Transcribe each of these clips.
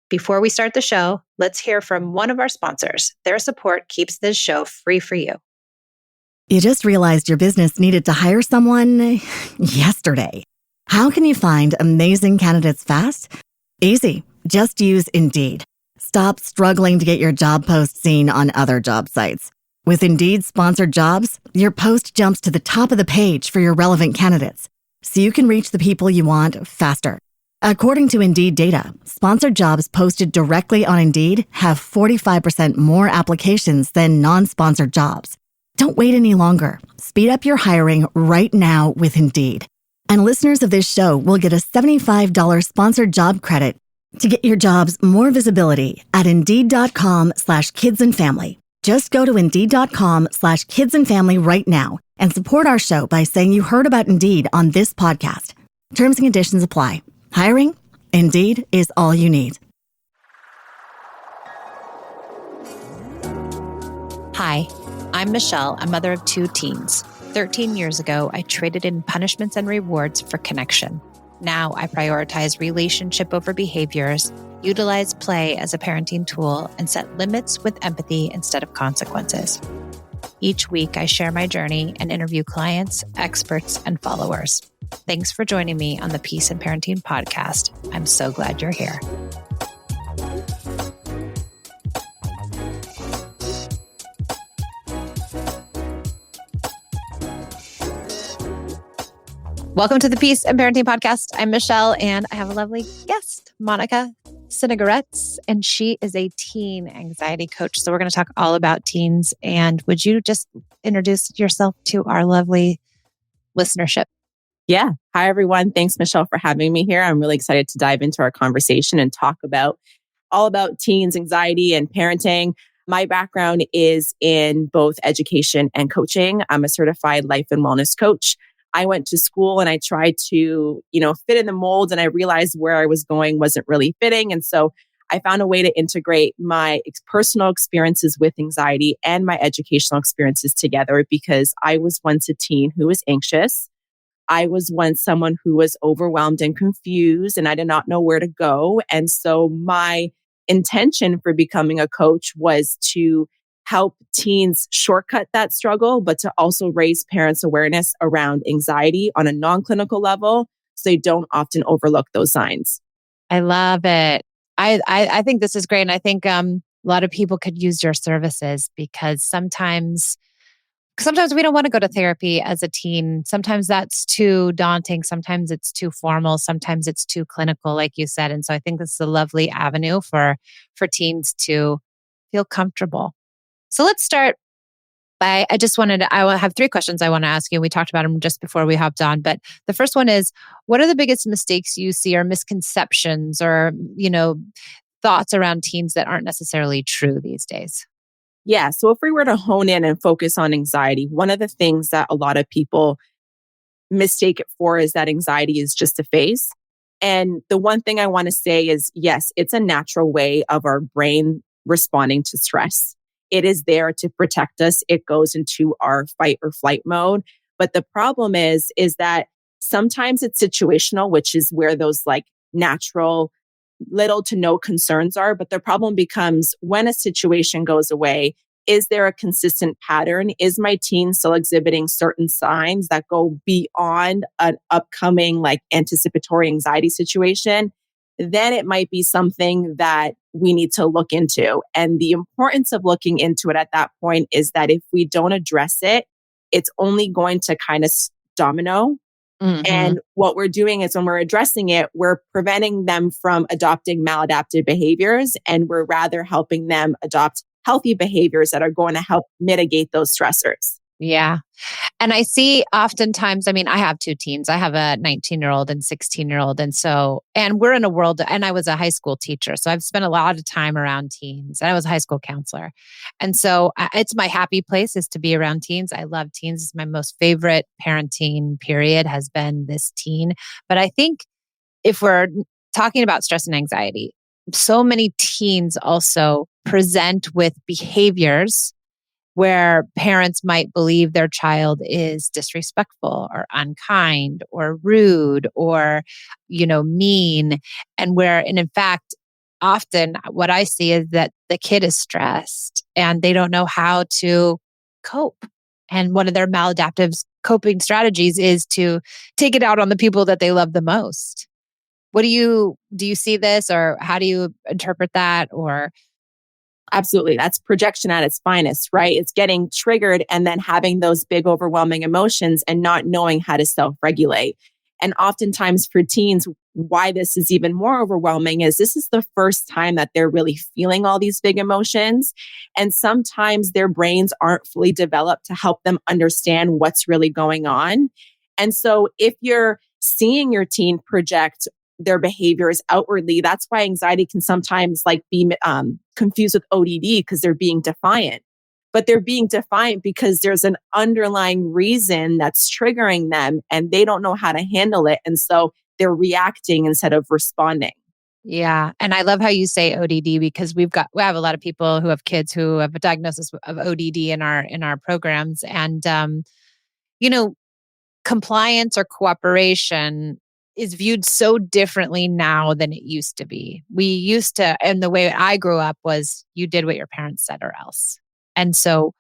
Before we start the show, let's hear from one of our sponsors. Their support keeps this show free for you. You just realized your business needed to hire someone yesterday. How can you find amazing candidates fast? Easy. Just use Indeed. Stop struggling to get your job post seen on other job sites. With Indeed sponsored jobs, your post jumps to the top of the page for your relevant candidates, so you can reach the people you want faster. According to Indeed data, sponsored jobs posted directly on Indeed have 45% more applications than non-sponsored jobs. Don't wait any longer. Speed up your hiring right now with Indeed. And listeners of this show will get a $75 sponsored job credit to get your jobs more visibility at Indeed.com/kidsandfamily. Just go to Indeed.com/kidsandfamily right now and support our show by saying you heard about Indeed on this podcast. Terms and conditions apply. Hiring? Indeed is all you need. Hi, I'm Michelle, a mother of 2 teens. 13 years ago, I traded in punishments and rewards for connection. Now I prioritize relationship over behaviors, utilize play as a parenting tool, and set limits with empathy instead of consequences. Each week, I share my journey and interview clients, experts, and followers. Thanks for joining me on the Peace and Parenting podcast. I'm so glad you're here. Welcome to the Peace and Parenting podcast. I'm Michelle, and I have a lovely guest, Monica Crnogorac, and she is a teen anxiety coach. So we're going to talk all about teens. And would you just introduce yourself to our lovely listenership? Yeah. Hi, everyone. Thanks, Michelle, for having me here. I'm really excited to dive into our conversation and talk about all about teens, anxiety, and parenting. My background is in both education and coaching. I'm a certified life and wellness coach. I went to school and I tried to, fit in the mold, and I realized where I was going wasn't really fitting. And so I found a way to integrate my personal experiences with anxiety and my educational experiences together, because I was once a teen who was anxious. I was once someone who was overwhelmed and confused, and I did not know where to go. And so my intention for becoming a coach was to help teens shortcut that struggle, but to also raise parents' awareness around anxiety on a non-clinical level, so they don't often overlook those signs. I love it. I think this is great. And I think a lot of people could use your services, because sometimes we don't want to go to therapy as a teen. Sometimes that's too daunting. Sometimes it's too formal. Sometimes it's too clinical, like you said. And so I think this is a lovely avenue for teens to feel comfortable. So let's start by, I have 3 questions I want to ask you. We talked about them just before we hopped on. But the first one is, what are the biggest mistakes you see, or misconceptions, or, thoughts around teens that aren't necessarily true these days? Yeah. So if we were to hone in and focus on anxiety, one of the things that a lot of people mistake it for is that anxiety is just a phase. And the one thing I want to say is, yes, it's a natural way of our brain responding to stress. It is there to protect us. It goes into our fight or flight mode. But the problem is that sometimes it's situational, which is where those natural little to no concerns are. But the problem becomes, when a situation goes away, is there a consistent pattern? Is my teen still exhibiting certain signs that go beyond an upcoming anticipatory anxiety situation? Then it might be something that we need to look into. And the importance of looking into it at that point is that if we don't address it, it's only going to kind of domino. Mm-hmm. And what we're doing is, when we're addressing it, we're preventing them from adopting maladaptive behaviors, and we're rather helping them adopt healthy behaviors that are going to help mitigate those stressors. Yeah. And I see oftentimes, I have 2 teens. I have a 19-year-old and 16-year-old. And we're in a world, and I was a high school teacher. So I've spent a lot of time around teens, and I was a high school counselor. And so it's my happy place is to be around teens. I love teens. It's my most favorite parenting period has been this teen. But I think if we're talking about stress and anxiety, so many teens also present with behaviors where parents might believe their child is disrespectful or unkind or rude or, mean. And in fact, often what I see is that the kid is stressed and they don't know how to cope. And one of their maladaptive coping strategies is to take it out on the people that they love the most. What do you see this, or how do you interpret that? Or Absolutely. That's projection at its finest, right? It's getting triggered and then having those big, overwhelming emotions and not knowing how to self regulate. And oftentimes for teens, why this is even more overwhelming is this is the first time that they're really feeling all these big emotions. And sometimes their brains aren't fully developed to help them understand what's really going on. And so if you're seeing your teen project their behaviors outwardly, that's why anxiety can sometimes like be confused with ODD because they're being defiant. But they're being defiant because there's an underlying reason that's triggering them and they don't know how to handle it. And so they're reacting instead of responding. yeah, and I love how you say ODD because we have a lot of people who have kids who have a diagnosis of ODD in our programs, and you know, compliance or cooperation is viewed so differently now than it used to be. We used to, and the way I grew up was you did what your parents said or else. And so,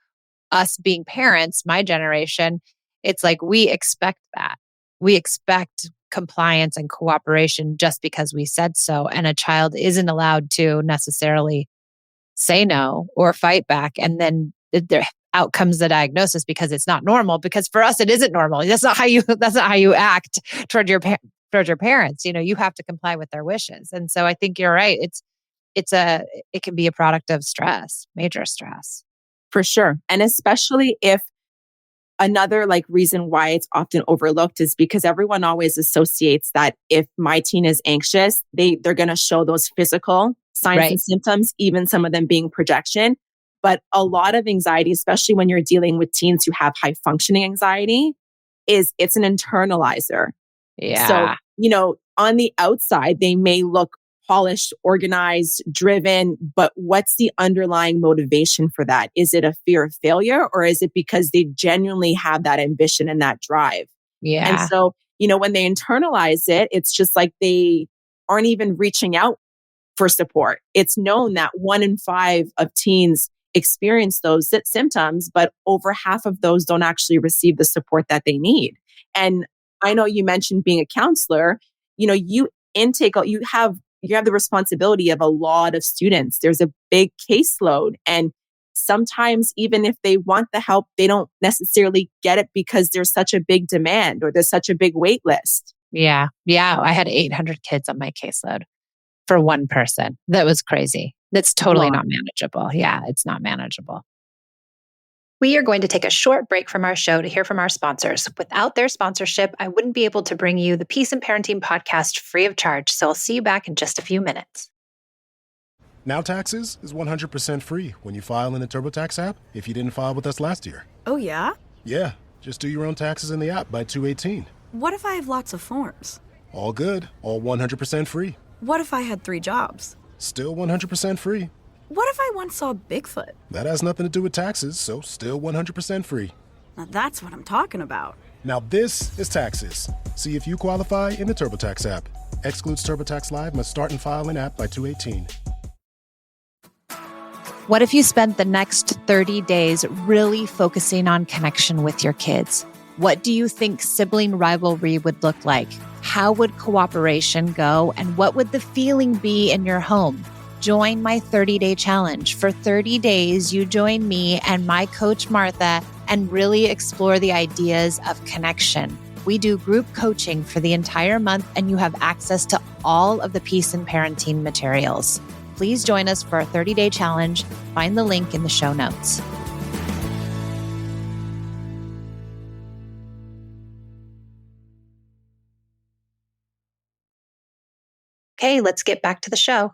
us being parents, my generation, it's like we expect that. We expect compliance and cooperation just because we said so. And a child isn't allowed to necessarily say no or fight back. And then there out comes the diagnosis because it's not normal. Because for us, it isn't normal. That's not how you act toward your parents. You have to comply with their wishes. And so I think you're right. It can be a product of stress, major stress. For sure. And especially if another like reason why it's often overlooked is because everyone always associates that if my teen is anxious, they're going to show those physical signs Right. and symptoms, even some of them being projection. But a lot of anxiety, especially when you're dealing with teens who have high functioning anxiety, it's an internalizer. So, Yeah. on the outside, they may look polished, organized, driven, but what's the underlying motivation for that? Is it a fear of failure or is it because they genuinely have that ambition and that drive? And Yeah. so, when they internalize it, it's just like they aren't even reaching out for support. It's known that 1 in 5 of teens experience those symptoms, but over half of those don't actually receive the support that they need. And I know you mentioned being a counselor, you have the responsibility of a lot of students. There's a big caseload. And sometimes even if they want the help, they don't necessarily get it because there's such a big demand or there's such a big wait list. Yeah. Yeah. I had 800 kids on my caseload for one person. That was crazy. That's It's a totally lot. not manageable. Yeah. It's not manageable. We are going to take a short break from our show to hear from our sponsors. Without their sponsorship, I wouldn't be able to bring you the Peace and Parenting podcast free of charge. So I'll see you back in just a few minutes. Now Taxes is 100% free when you file in the TurboTax app if you didn't file with us last year. Oh, yeah? Yeah, just do your own taxes in the app by 2/18. What if I have lots of forms? All good, all 100% free. What if I had 3 jobs? Still 100% free. What if I once saw Bigfoot? That has nothing to do with taxes, so still 100% free. Now that's what I'm talking about. Now this is Taxes. See if you qualify in the TurboTax app. Excludes TurboTax Live, must start and file in app by 2/18. What if you spent the next 30 days really focusing on connection with your kids? What do you think sibling rivalry would look like? How would cooperation go? And what would the feeling be in your home? Join my 30-day challenge. For 30 days, you join me and my coach, Martha, and really explore the ideas of connection. We do group coaching for the entire month, and you have access to all of the Peace and Parenting materials. Please join us for our 30-day challenge. Find the link in the show notes. Okay, let's get back to the show.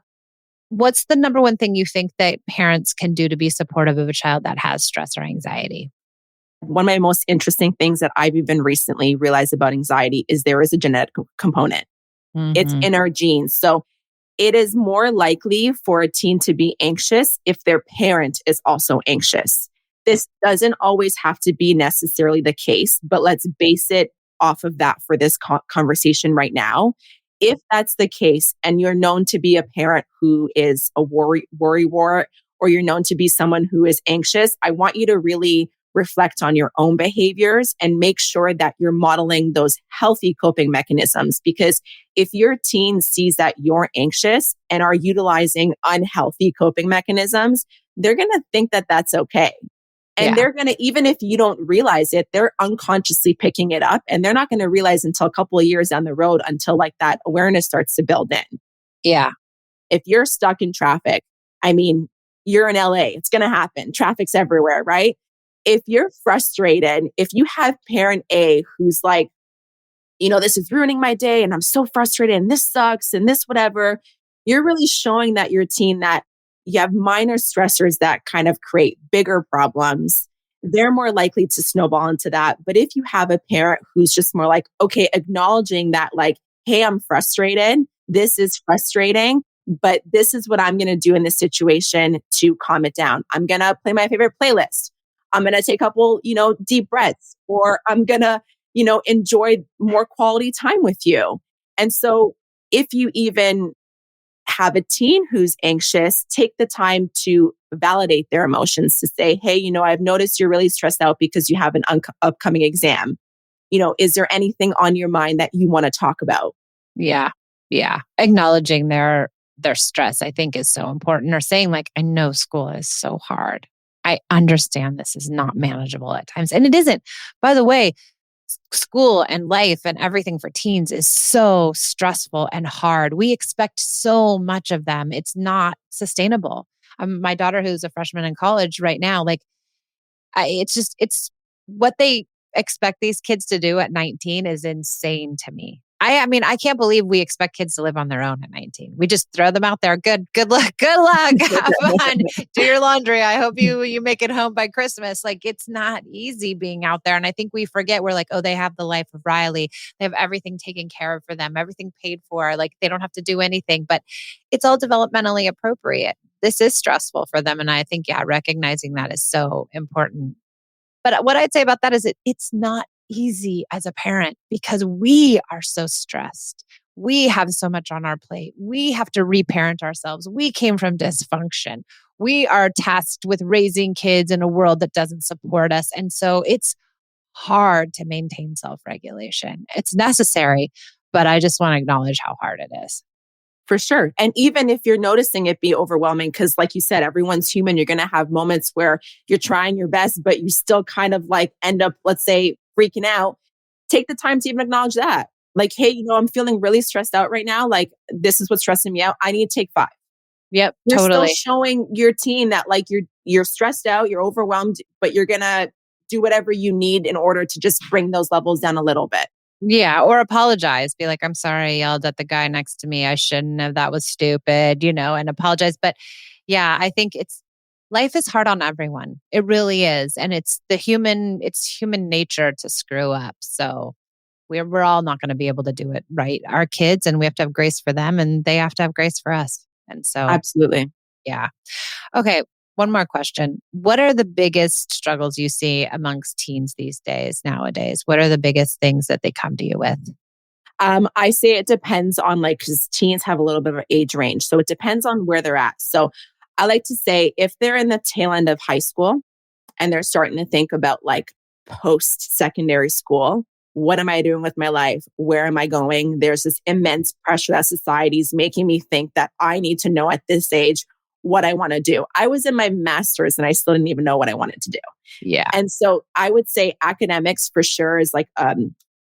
What's the number one thing you think that parents can do to be supportive of a child that has stress or anxiety? One of my most interesting things that I've even recently realized about anxiety is there is a genetic component. It's in our genes. So it is more likely for a teen to be anxious if their parent is also anxious. This doesn't always have to be necessarily the case, but let's base it off of that for this conversation right now. If that's the case and you're known to be a parent who is a worrywart, or you're known to be someone who is anxious, I want you to really reflect on your own behaviors and make sure that you're modeling those healthy coping mechanisms. Because if your teen sees that you're anxious and are utilizing unhealthy coping mechanisms, they're going to think that that's okay. And Yeah. they're going to, even if you don't realize it, they're unconsciously picking it up, and they're not going to realize until a couple of years down the road, until like that awareness starts to build in. Yeah. If you're stuck in traffic, I mean, you're in LA, it's going to happen. Traffic's everywhere, right? If you're frustrated, if you have parent A who's like, this is ruining my day and I'm so frustrated and this sucks and this whatever, you're really showing that your teen that you have minor stressors that kind of create bigger problems. They're more likely to snowball into that. But if you have a parent who's just more like, okay, acknowledging that like, hey, I'm frustrated. This is frustrating, but this is what I'm going to do in this situation to calm it down. I'm going to play my favorite playlist. I'm going to take a couple, deep breaths, or I'm going to, enjoy more quality time with you. And so if you even have a teen who's anxious, take the time to validate their emotions, to say, hey, I've noticed you're really stressed out because you have an upcoming exam. Is there anything on your mind that you want to talk about? Yeah. Yeah. Acknowledging their stress, I think, is so important. Or saying like, I know school is so hard. I understand this is not manageable at times. And it isn't. By the way, school and life and everything for teens is so stressful and hard. We expect so much of them. It's not sustainable. My daughter, who's a freshman in college right now, like it's what they expect these kids to do at 19 is insane to me. I mean, I can't believe we expect kids to live on their own at 19. We just throw them out there. Good luck. Have fun. Do your laundry. I hope you make it home by Christmas. Like, it's not easy being out there. And I think we forget, we're like, oh, they have the life of Riley. They have everything taken care of for them, everything paid for. Like, they don't have to do anything, but it's all developmentally appropriate. This is stressful for them. And I think, recognizing that is so important. But what I'd say about that is it's not easy as a parent because we are so stressed. We have so much on our plate. We have to reparent ourselves. We came from dysfunction. We are tasked with raising kids in a world that doesn't support us. And so it's hard to maintain self-regulation. It's necessary, but I just want to acknowledge how hard it is. For sure. And even if you're noticing it be overwhelming, because like you said, everyone's human, you're going to have moments where you're trying your best, but you still kind of like end up, let's say, freaking out. Take the time to even acknowledge that. Like, hey, I'm feeling really stressed out right now. Like, this is what's stressing me out. I need to take 5. Yep, You're totally. still showing your teen that like you're stressed out, you're overwhelmed, but you're going to do whatever you need in order to just bring those levels down a little bit. Yeah. Or apologize. Be like, I'm sorry, I yelled at the guy next to me. I shouldn't have. That was stupid, and apologize. But yeah, I think life is hard on everyone. It really is. And it's human nature to screw up. So we're all not going to be able to do it right. Our kids, and we have to have grace for them, and they have to have grace for us. And so, absolutely. Yeah. Okay. One more question. What are the biggest struggles you see amongst teens these days, nowadays? What are the biggest things that they come to you with? I say it depends on because teens have a little bit of an age range. So it depends on where they're at. So I like to say if they're in the tail end of high school and they're starting to think about post-secondary school, what am I doing with my life? Where am I going? There's this immense pressure that society's making me think that I need to know at this age what I want to do. I was in my master's and I still didn't even know what I wanted to do. Yeah. And so I would say academics for sure is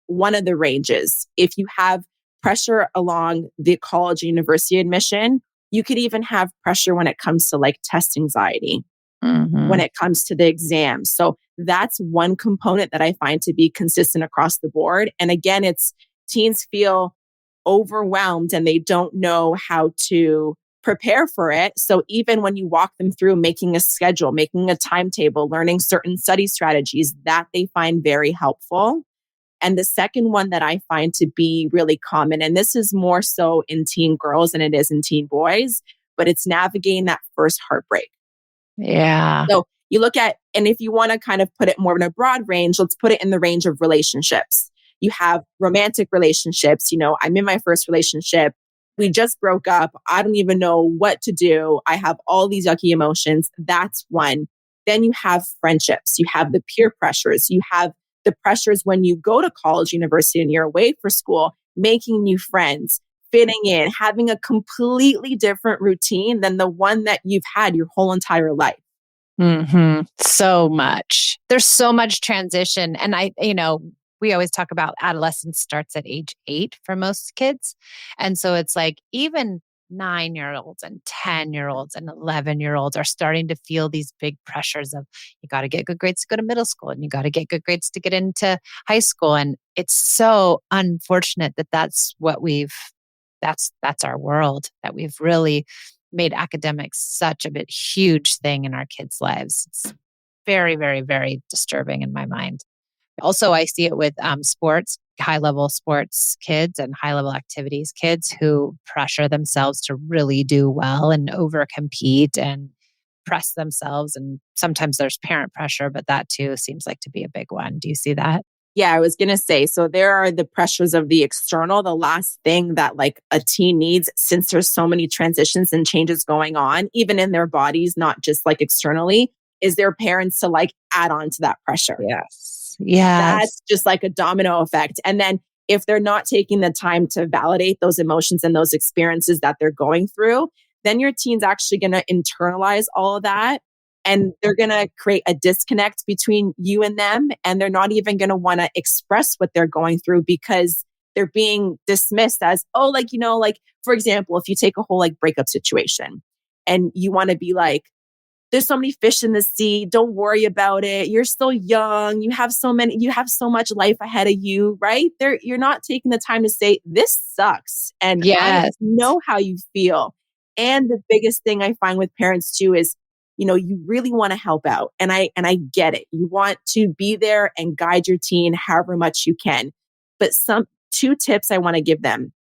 one of the ranges. If you have pressure along the college university admission, you could even have pressure when it comes to test anxiety, when it comes to the exams. So that's one component that I find to be consistent across the board. And again, it's teens feel overwhelmed and they don't know how to prepare for it. So even when you walk them through making a schedule, making a timetable, learning certain study strategies, that they find very helpful. And the second one that I find to be really common, and this is more so in teen girls than it is in teen boys, but it's navigating that first heartbreak. Yeah. So you look at, and if you want to kind of put it more in a broad range, let's put it in the range of relationships. You have romantic relationships. I'm in my first relationship. We just broke up. I don't even know what to do. I have all these yucky emotions. That's one. Then you have friendships. You have the peer pressures. You have the pressures when you go to college, university, and you're away for school, making new friends, fitting in, having a completely different routine than the one that you've had your whole entire life. So much. There's so much transition. And we always talk about adolescence starts at age 8 for most kids. And so it's like even 9-year-olds and 10-year-olds and 11-year-olds are starting to feel these big pressures of you got to get good grades to go to middle school and you got to get good grades to get into high school. And it's so unfortunate that that's our world, that we've really made academics such a huge thing in our kids' lives. It's very, very, very disturbing in my mind. Also, I see it with sports, high-level sports kids and high-level activities kids who pressure themselves to really do well and overcompete and press themselves. And sometimes there's parent pressure, but that too seems like to be a big one. Do you see that? Yeah, I was going to say, so there are the pressures of the external. The last thing that like a teen needs, since there's so many transitions and changes going on, even in their bodies, not just like externally, is their parents to like add on to that pressure. Yes. Yes. That's just like a domino effect. And then if they're not taking the time to validate those emotions and those experiences that they're going through, then your teen's actually going to internalize all of that. And they're going to create a disconnect between you and them. And they're not even going to want to express what they're going through because they're being dismissed as, oh, like, for example, if you take a whole like breakup situation and you want to be like, there's so many fish in the sea. Don't worry about it. You're still young. You have so much life ahead of you, right? You're not taking the time to say, this sucks. And I know how you feel. And the biggest thing I find with parents too is, you really want to help out. And I get it. You want to be there and guide your teen however much you can. But two tips I want to give them.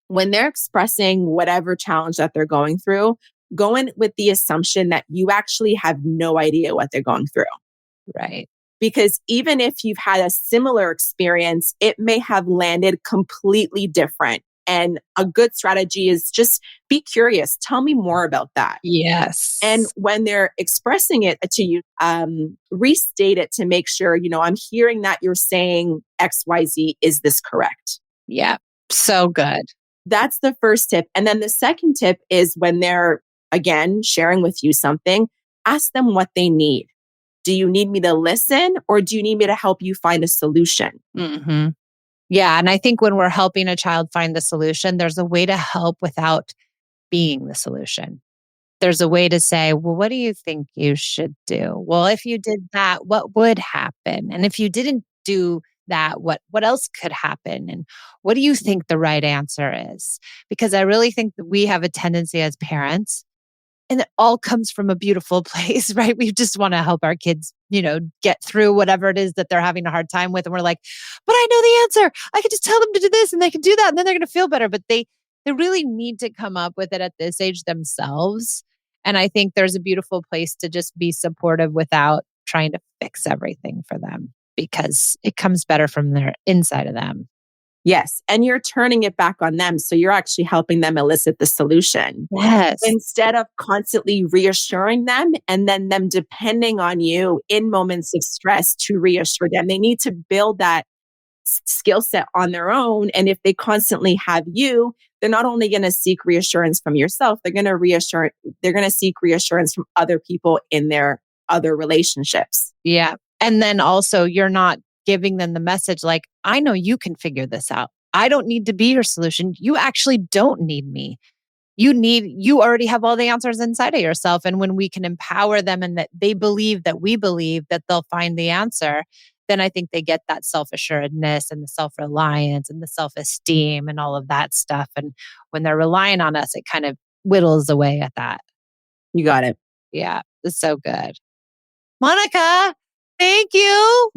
When they're expressing whatever challenge that they're going through, go in with the assumption that you actually have no idea what they're going through. Right. Because even if you've had a similar experience, it may have landed completely different. And a good strategy is just be curious. Tell me more about that. Yes. And when they're expressing it to you, restate it to make sure, I'm hearing that you're saying XYZ. Is this correct? Yeah. So good. That's the first tip. And then the second tip is when they're, again, sharing with you something, ask them what they need. Do you need me to listen or do you need me to help you find a solution? Mm-hmm. Yeah. And I think when we're helping a child find the solution, there's a way to help without being the solution. There's a way to say, well, what do you think you should do? Well, if you did that, what would happen? And if you didn't do that, what else could happen? And what do you think the right answer is? Because I really think that we have a tendency as parents, and it all comes from a beautiful place, right? We just want to help our kids, get through whatever it is that they're having a hard time with. And we're like, but I know the answer. I can just tell them to do this and they can do that and then they're going to feel better. But they really need to come up with it at this age themselves. And I think there's a beautiful place to just be supportive without trying to fix everything for them because it comes better from their inside of them. Yes. And you're turning it back on them. So you're actually helping them elicit the solution. Yes. Instead of constantly reassuring them and then them depending on you in moments of stress to reassure them. They need to build that skill set on their own. And if they constantly have you, they're not only going to seek reassurance from yourself, they're going to seek reassurance from other people in their other relationships. Yeah. And then also you're not giving them the message like, I know you can figure this out. I don't need to be your solution. You actually don't need me. You already have all the answers inside of yourself. And when we can empower them and that they believe that we believe that they'll find the answer, then I think they get that self-assuredness and the self-reliance and the self-esteem and all of that stuff. And when they're relying on us, it kind of whittles away at that. You got it. Yeah, it's so good. Monica, thank you.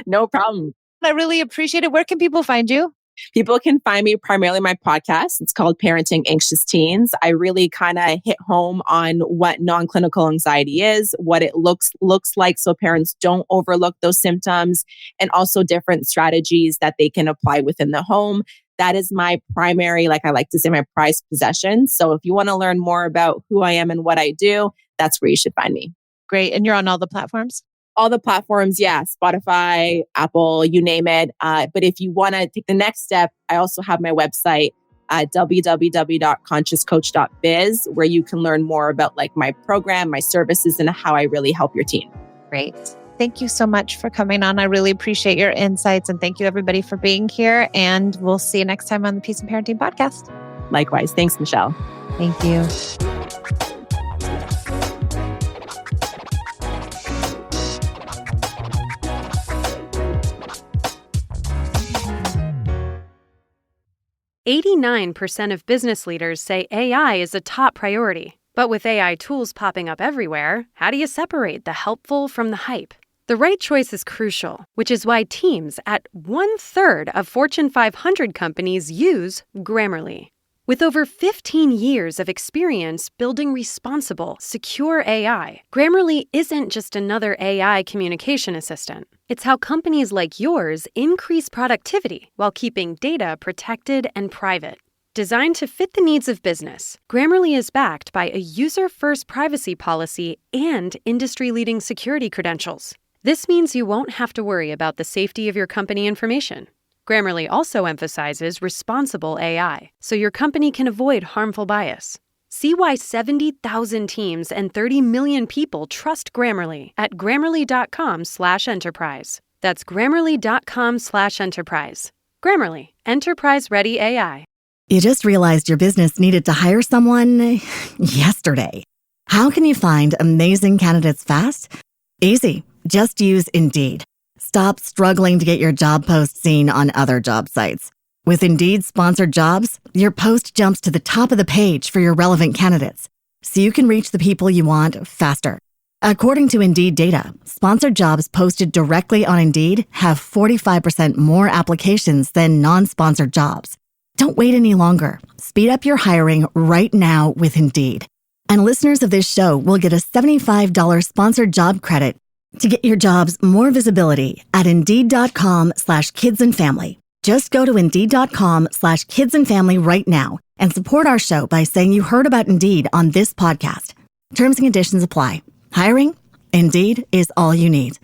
No problem. I really appreciate it. Where can people find you? People can find me primarily my podcast. It's called Parenting Anxious Teens. I really kind of hit home on what non-clinical anxiety is, what it looks like so parents don't overlook those symptoms, and also different strategies that they can apply within the home. That is my primary, like I like to say, my prized possession. So if you want to learn more about who I am and what I do, that's where you should find me. Great. And you're on all the platforms? All the platforms, yeah, Spotify, Apple, you name it. But if you want to take the next step, I also have my website at www.consciouscoach.biz, where you can learn more about like my program, my services, and how I really help your teen. Great. Thank you so much for coming on. I really appreciate your insights, and thank you everybody for being here. And we'll see you next time on the Peace and Parenting podcast. Likewise. Thanks, Michelle. Thank you. %89 of business leaders say AI is a top priority. But with AI tools popping up everywhere, how do you separate the helpful from the hype? The right choice is crucial, which is why teams at 1/3 of Fortune 500 companies use Grammarly. With over 15 years of experience building responsible, secure AI, Grammarly isn't just another AI communication assistant. It's how companies like yours increase productivity while keeping data protected and private. Designed to fit the needs of business, Grammarly is backed by a user-first privacy policy and industry-leading security credentials. This means you won't have to worry about the safety of your company information. Grammarly also emphasizes responsible AI, so your company can avoid harmful bias. See why 70,000 teams and 30 million people trust Grammarly at Grammarly.com/enterprise. That's Grammarly.com/enterprise. Grammarly, enterprise-ready AI. You just realized your business needed to hire someone yesterday. How can you find amazing candidates fast? Easy. Just use Indeed. Stop struggling to get your job post seen on other job sites. With Indeed sponsored jobs, your post jumps to the top of the page for your relevant candidates, so you can reach the people you want faster. According to Indeed data, sponsored jobs posted directly on Indeed have 45% more applications than non-sponsored jobs. Don't wait any longer. Speed up your hiring right now with Indeed. And listeners of this show will get a $75 sponsored job credit to get your jobs more visibility at Indeed.com/kidsandfamily. Just go to Indeed.com/kidsandfamily right now and support our show by saying you heard about Indeed on this podcast. Terms and conditions apply. Hiring? Indeed is all you need.